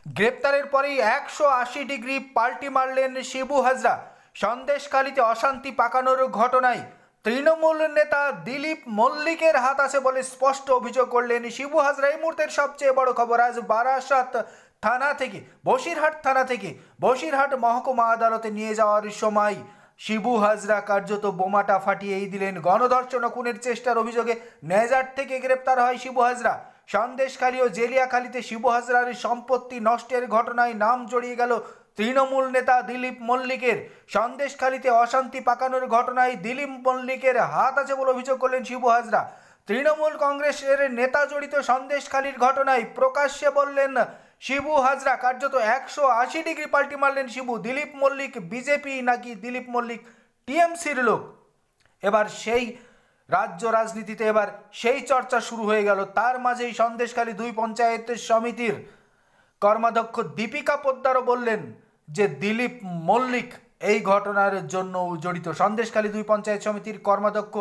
গ্রেপ্তারের পরেই 180 ডিগ্রি পাল্টি মারলেন শিবু হাজরা। সন্দেশখালীতে অশান্তি পাকানোর ঘটনায় তৃণমূল নেতা দিলীপ মল্লিকের হাত আছে বলে স্পষ্ট অভিযোগ করলেন শিবু হাজরা। এই মুহূর্তের সবচেয়ে বড় খবর, আজ বারাসাত থানা থেকে বসিরহাট মহকুমা আদালতে নিয়ে যাওয়ার সময় শিবু হাজরা কার্যত বোমাটা ফাটিয়েই দিলেন। গণধর্ষণ ও খুনের চেষ্টার অভিযোগে নেজার থেকে গ্রেপ্তার হয় শিবু হাজরা। সন্দেশখালী ও জেলিয়াখালীতে শিবু হাজরার সম্পত্তি নষ্টের ঘটনায় নাম জড়িয়ে গেল তৃণমূল নেতা দিলীপ মল্লিকের। সন্দেশখালীতে অশান্তি পাকানোর ঘটনায় দিলীপ মল্লিকের হাত আছে বলে অভিযোগ করলেন শিবু হাজরা। তৃণমূল কংগ্রেসের নেতা জড়িত সন্দেশখালীর ঘটনায় প্রকাশ্যে বললেন শিবু হাজরা। কার্যত 180 ডিগ্রি পাল্টি মারলেন শিবু। দিলীপ মল্লিক বিজেপি নাকি দিলীপ মল্লিক টিএমসির লোক? এবার সেই রাজ্য রাজনীতিতে এবার সেই চর্চা শুরু হয়ে গেল। তার মাঝেই সন্দেশখালী 2 পঞ্চায়েত সমিতির কর্মাধ্যক্ষ দীপিকা পোদ্দারও বললেন যে দিলীপ মল্লিক এই ঘটনার জন্য জড়িত। সন্দেশখালী 2 পঞ্চায়েত সমিতির কর্মাধ্যক্ষ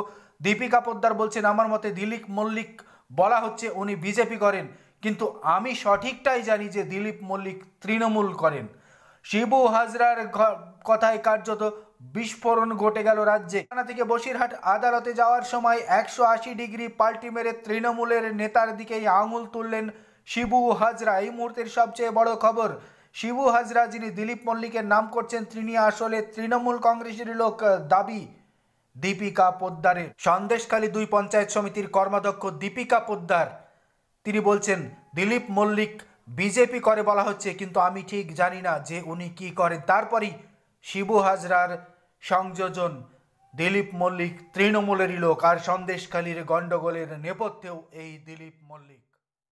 দীপিকা পোদ্দার বলছেন, আমার মতে দিলীপ মল্লিক বলা হচ্ছে উনি বিজেপি করেন, কিন্তু আমি সঠিকটাই জানি যে দিলীপ মল্লিক তৃণমূল করেন। শিবু হাজরার কথায় কার্যত বিস্ফোরণ ঘটে গেল রাজ্যে। থানা থেকে বসিরহাট আদালতে যাওয়ার সময় 180 ডিগ্রি পাল্টি মেরে তৃণমূলের নেতার দিকেই আঙুল তুললেন শিবু হাজরা। এই মুহূর্তের সবচেয়ে বড় খবর, শিবু হাজরা যিনি দিলীপ মল্লিকের নাম করছেন তিনি আসলে তৃণমূল কংগ্রেসের লোক দাবি দীপিকা পোদ্দারের। সন্দেশখালী 2 পঞ্চায়েত সমিতির কর্মাধ্যক্ষ দীপিকা পোদ্দার তিনি বলছেন দিলীপ মল্লিক বিজেপি করে বলা হচ্ছে, কিন্তু আমি ঠিক জানি না যে উনি কি করেন। তারপরই শিবু হাজরার সংযোজন দিলীপ মল্লিক তৃণমূলেরই লোক, আর সন্দেশখালীর গণ্ডগোলের নেপথ্যেও এই দিলীপ মল্লিক।